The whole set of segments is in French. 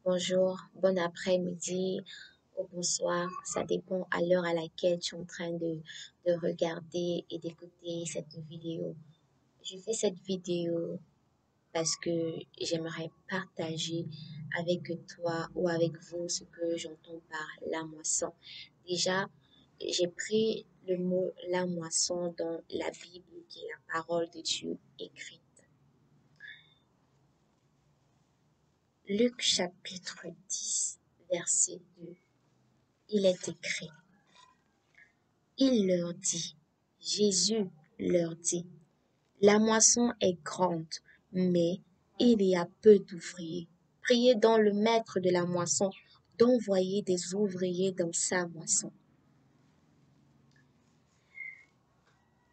Bonjour, bon après-midi ou bonsoir. Ça dépend à l'heure à laquelle tu es en train de regarder et d'écouter cette vidéo. Je fais cette vidéo parce que j'aimerais partager avec toi ou avec vous ce que j'entends par la moisson. Déjà, j'ai pris le mot la moisson dans la Bible qui est la parole de Dieu écrite. Luc chapitre 10, verset 2. Il est écrit. Il leur dit, Jésus leur dit, la moisson est grande, mais il y a peu d'ouvriers. Priez donc le maître de la moisson d'envoyer des ouvriers dans sa moisson.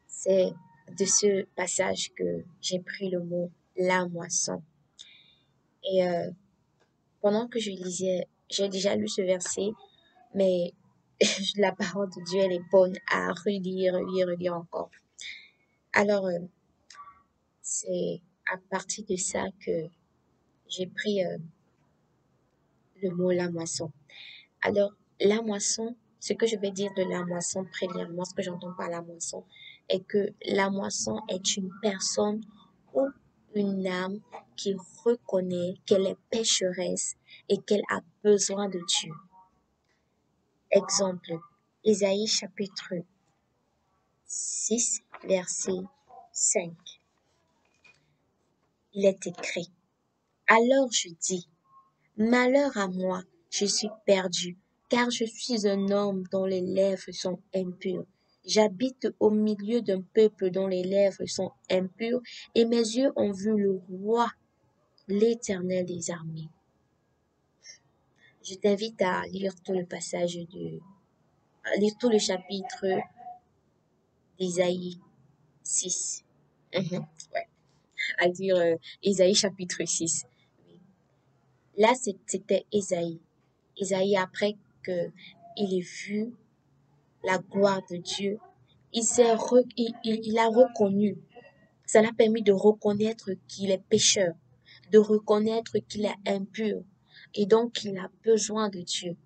C'est de ce passage que j'ai pris le mot la moisson. Et pendant que je lisais, j'ai déjà lu ce verset, mais la parole de Dieu, elle est bonne à relire encore. Alors, c'est à partir de ça que j'ai pris le mot la moisson. Alors, la moisson, ce que je vais dire de la moisson, premièrement, ce que j'entends par la moisson, est que la moisson est une personne ou une âme qui reconnaît qu'elle est pécheresse et qu'elle a besoin de Dieu. Exemple, Isaïe chapitre 6, verset 5. Il est écrit, alors je dis, malheur à moi, je suis perdu, car je suis un homme dont les lèvres sont impures. J'habite au milieu d'un peuple dont les lèvres sont impures, et mes yeux ont vu le roi, l'Éternel des armées. Je t'invite à lire tout le passage à lire tout le chapitre d'Isaïe 6. Ouais, à dire Isaïe chapitre 6. Oui. Là, c'était Isaïe. Isaïe, après que il ait vu la gloire de Dieu, il a reconnu. Ça l'a permis de reconnaître qu'il est pécheur, de reconnaître qu'il est impur, et donc qu'il a besoin de Dieu.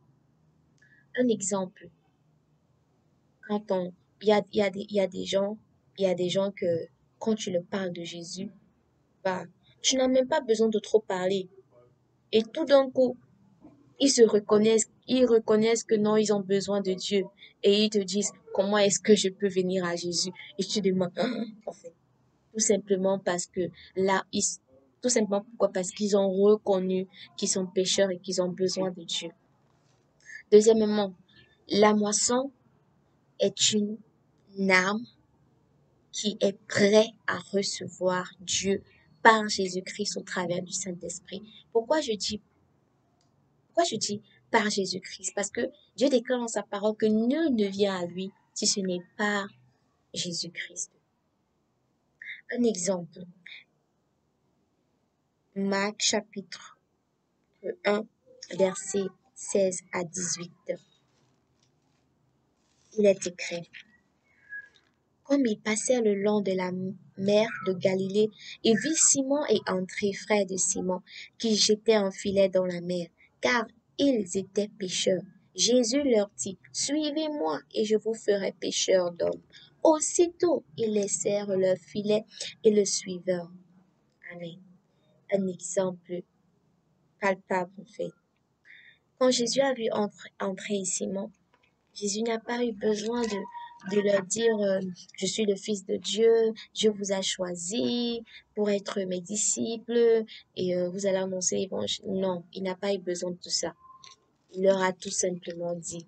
Un exemple, quand on, il y a des gens que, quand tu leur parles de Jésus, bah, tu n'as même pas besoin de trop parler. Et tout d'un coup, ils reconnaissent que non, ils ont besoin de Dieu. Et ils te disent, comment est-ce que je peux venir à Jésus? Et tu te demandes, en fait, tout simplement parce que là, tout simplement pourquoi? Parce qu'ils ont reconnu qu'ils sont pécheurs et qu'ils ont besoin de Dieu. Deuxièmement, la moisson est une âme qui est prête à recevoir Dieu par Jésus-Christ au travers du Saint-Esprit. Pourquoi je dis par Jésus-Christ? Parce que Dieu déclare dans sa parole que nul ne vient à lui si ce n'est par Jésus-Christ. Un exemple, Marc chapitre 1, verset 16 à 18. Il est écrit, comme ils passèrent le long de la mer de Galilée, il vit Simon et André, frères de Simon, qui jetaient un filet dans la mer, car ils étaient pêcheurs. Jésus leur dit, suivez-moi et je vous ferai pêcheurs d'hommes. Aussitôt, ils laissèrent leur filet et le suivèrent. Amen. Un exemple palpable, en fait. Quand Jésus a vu André et Simon, Jésus n'a pas eu besoin de leur dire je suis le Fils de Dieu, Dieu vous a choisi pour être mes disciples et vous allez annoncer l'évangile. Non, il n'a pas eu besoin de tout ça. Il leur a tout simplement dit,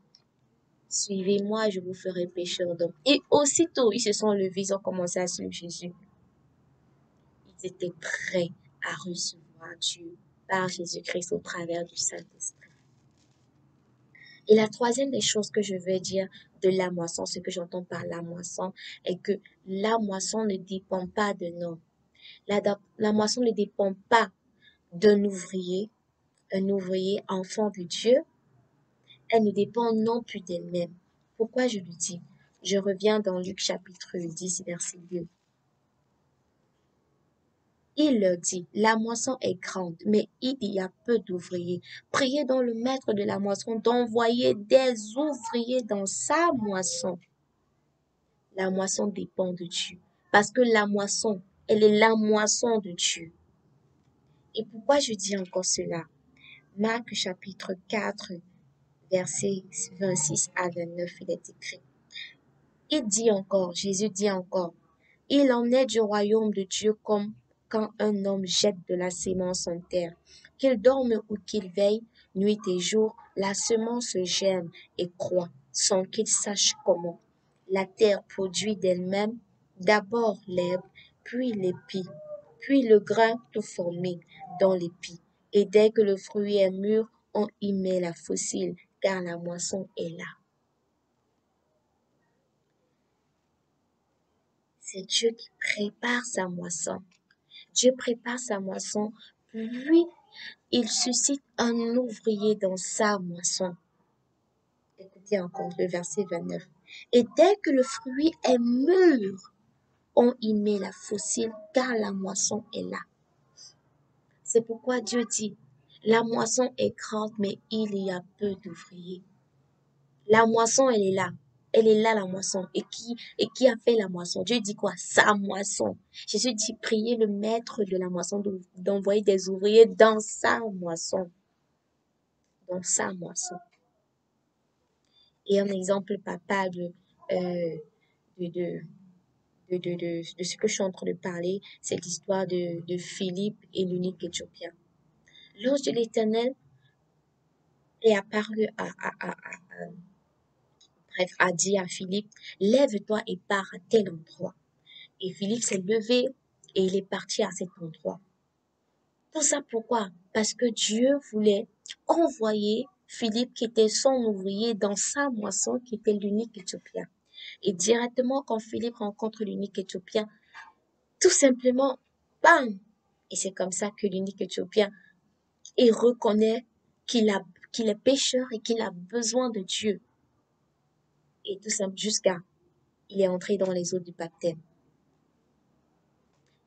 suivez-moi, je vous ferai pécheurs d'hommes. Et aussitôt, ils se sont levés, ils ont commencé à suivre Jésus. Ils étaient prêts à recevoir Dieu par Jésus-Christ au travers du Saint-Esprit. Et la troisième des choses que je veux dire de la moisson, ce que j'entends par la moisson, est que la moisson ne dépend pas de nous. La moisson ne dépend pas d'un ouvrier, un ouvrier enfant de Dieu. Elle ne dépend non plus d'elle-même. Pourquoi je le dis? Je reviens dans Luc chapitre 10, verset 2. Il leur dit, la moisson est grande, mais il y a peu d'ouvriers. Priez donc le maître de la moisson d'envoyer des ouvriers dans sa moisson. La moisson dépend de Dieu. Parce que la moisson, elle est la moisson de Dieu. Et pourquoi je dis encore cela? Marc chapitre 4, versets 26 à 29, il est écrit. Il dit encore, Jésus dit encore, il en est du royaume de Dieu comme quand un homme jette de la sémence en terre. Qu'il dorme ou qu'il veille, nuit et jour, la semence germe et croît, sans qu'il sache comment. La terre produit d'elle-même d'abord l'herbe, puis l'épi, puis le grain tout formé dans l'épi. Et dès que le fruit est mûr, on y met la fossile, car la moisson est là. C'est Dieu qui prépare sa moisson. Dieu prépare sa moisson, puis il suscite un ouvrier dans sa moisson. Écoutez encore le verset 29. Et dès que le fruit est mûr, on y met la fossile, car la moisson est là. C'est pourquoi Dieu dit, la moisson est grande, mais il y a peu d'ouvriers. La moisson, elle est là. Elle est là, la moisson. Et qui a fait la moisson? Dieu dit quoi? Sa moisson. Jésus dit, priez le maître de la moisson d'envoyer des ouvriers dans sa moisson. Dans sa moisson. Et un exemple papa euh, de, de, de ce que je suis en train de parler, c'est l'histoire de Philippe et l'unique Éthiopien. L'ange de l'Éternel est apparu bref, a dit à Philippe, lève-toi et pars à tel endroit. Et Philippe s'est levé et il est parti à cet endroit. Tout ça pourquoi? Parce que Dieu voulait envoyer Philippe, qui était son ouvrier, dans sa moisson, qui était l'unique Éthiopien. Et directement, quand Philippe rencontre l'unique Éthiopien, tout simplement, bam! Et c'est comme ça que l'unique Éthiopien, il reconnaît qu'il est pécheur et qu'il a besoin de Dieu. Et tout simplement, jusqu'à, il est entré dans les eaux du baptême.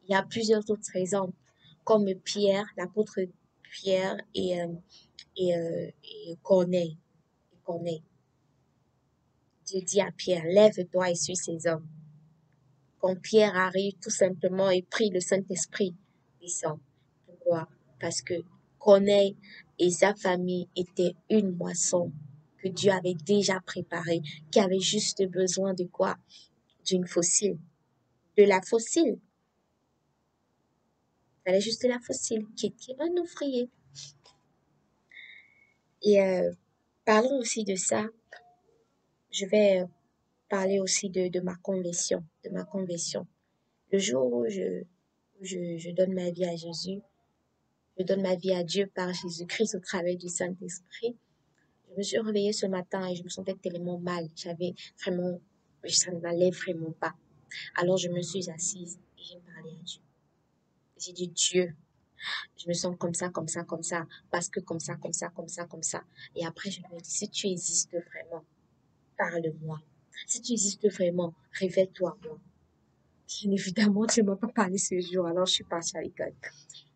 Il y a plusieurs autres exemples, comme Pierre, l'apôtre Pierre et Corneille. Dieu dit à Pierre, lève-toi et suis ces hommes. Quand Pierre arrive, tout simplement, il prie le Saint-Esprit descend. Pourquoi? Parce que Corneille et sa famille étaient une moisson que Dieu avait déjà préparée, qui avait juste besoin de quoi? D'une fossile. De la fossile. Il fallait juste de la fossile, qui était un ouvrier. Et parlons aussi de ça. Je vais parler aussi de ma conversion, Le jour où je donne ma vie à Jésus, je donne ma vie à Dieu par Jésus-Christ au travers du Saint-Esprit. Je me suis réveillée ce matin et je me sentais tellement mal. Ça ne m'allait vraiment pas. Alors je me suis assise et j'ai parlé à Dieu. J'ai dit, Dieu, je me sens comme ça, parce que comme ça, comme ça, comme ça, comme ça. Et après, je me dis, si tu existes vraiment, parle-moi. Si tu existes vraiment, révèle-toi moi. Bien évidemment, tu ne m'as pas parlé ce jour, alors je suis partie à l'école.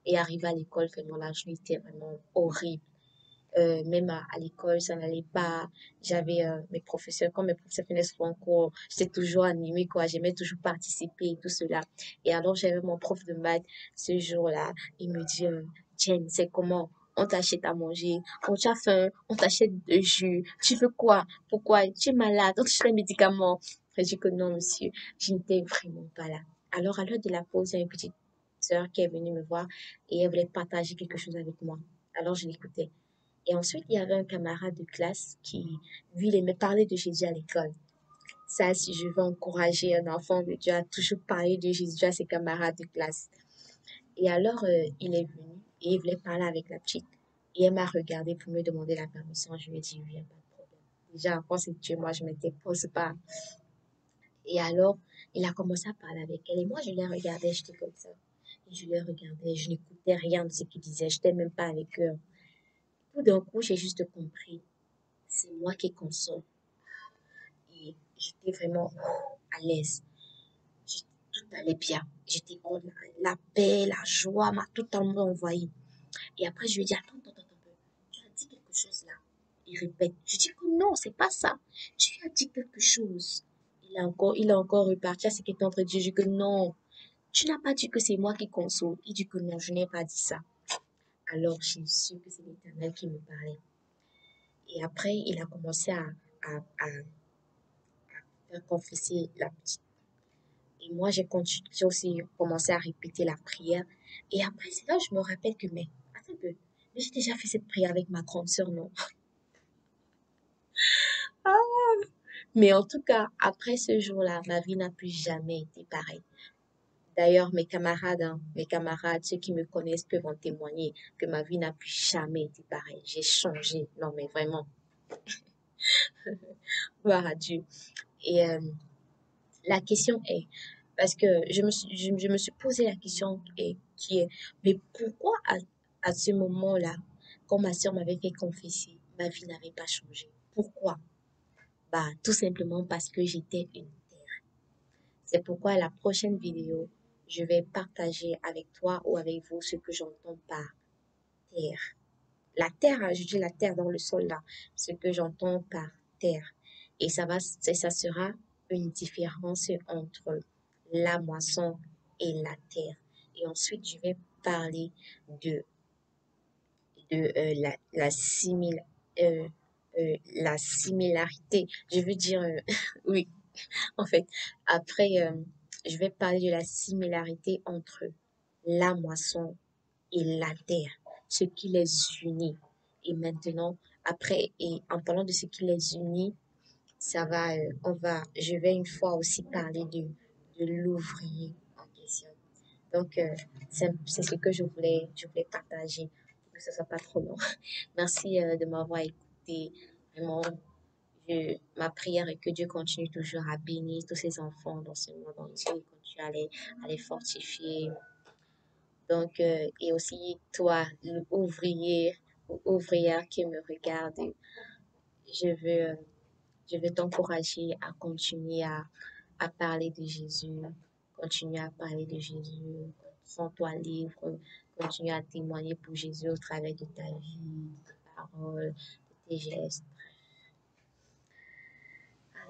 Et arrivée à l'école, vraiment, la journée était vraiment horrible. Même à l'école, ça n'allait pas. J'avais mes professeurs, quand mes professeurs venaient souvent en cours, j'étais toujours animée, quoi. J'aimais toujours participer et tout cela. Et alors, j'avais mon prof de maths ce jour-là. Il me dit, Jen, c'est comment? On t'achète à manger, quand tu as faim, on t'achète de jus. Tu veux quoi? Pourquoi? Tu es malade, on t'achète des médicaments. J'ai dit que non, monsieur, je n'étais vraiment pas là. Alors, à l'heure de la pause, il y a une petite sœur qui est venue me voir et elle voulait partager quelque chose avec moi. Alors, je l'écoutais. Et ensuite, il y avait un camarade de classe qui, lui, il aimait parler de Jésus à l'école. Ça, si je veux encourager un enfant de Dieu à toujours parler de Jésus à ses camarades de classe. Et alors, il est venu et il voulait parler avec la petite. Et elle m'a regardé pour me demander la permission. Je lui ai dit, oui, pas de problème. Déjà, quand c'est Dieu, moi, je ne m'interpose pas. Et alors, il a commencé à parler avec elle. Et moi, je les regardais, j'étais comme ça. Et je les regardais, je n'écoutais rien de ce qu'ils disaient. Je n'étais même pas avec eux. Tout d'un coup, j'ai juste compris. C'est moi qui consomme. Et j'étais vraiment à l'aise. tout allait bien. J'étais en la paix, la joie m'a totalement envahi. Et après, je lui ai dit, attends, attends, attends, attends, tu as dit quelque chose là. Il répète. Je dis que non, c'est pas ça. Tu as dit quelque chose. Il a encore reparti à ce qu'il était en train de dire. Je dis que non, tu n'as pas dit que c'est moi qui console. Il dit que non, je n'ai pas dit ça. Alors, j'ai su que c'est l'Éternel qui me parlait. Et après, il a commencé à faire confesser la petite. Et moi, j'ai aussi commencé à répéter la prière. Et après, c'est là où je me rappelle que, mais, attends un peu, mais j'ai déjà fait cette prière avec ma grande sœur, non? Mais en tout cas, après ce jour-là, ma vie n'a plus jamais été pareille. D'ailleurs, mes camarades, ceux qui me connaissent peuvent en témoigner que ma vie n'a plus jamais été pareille. J'ai changé. Non, mais vraiment, gloire à Dieu. Et la question est, parce que je me suis posé la question qui est, mais pourquoi à ce moment-là, quand ma soeur m'avait fait confesser, ma vie n'avait pas changé? Pourquoi? Bah, tout simplement parce que j'étais une terre. C'est pourquoi la prochaine vidéo, je vais partager avec toi ou avec vous ce que j'entends par terre. La terre, hein, je dis la terre dans le sol là, ce que j'entends par terre. Et ça sera une différence entre la moisson et la terre. Et ensuite, je vais parler de, de euh, la similarité. Je veux dire, oui, en fait, après, je vais parler de la similarité entre la moisson et la terre, ce qui les unit. Et maintenant, après, et en parlant de ce qui les unit, je vais une fois aussi parler de l'ouvrier en question. Donc, c'est ce que je voulais partager pour que ce soit pas trop long. Merci de m'avoir écouté. Vraiment, ma prière est que Dieu continue toujours à bénir tous ses enfants dans ce monde entier, continue à les fortifier. Donc, et aussi toi, l'ouvrier ou ouvrière qui me regarde, je veux, je veux t'encourager à continuer à parler de Jésus, continuer à parler de Jésus, sans toi libre, continuer à témoigner pour Jésus au travers de ta vie, de tes paroles, de tes gestes.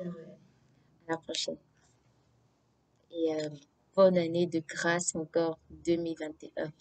Alors, à la prochaine. Et bonne année de grâce encore 2021.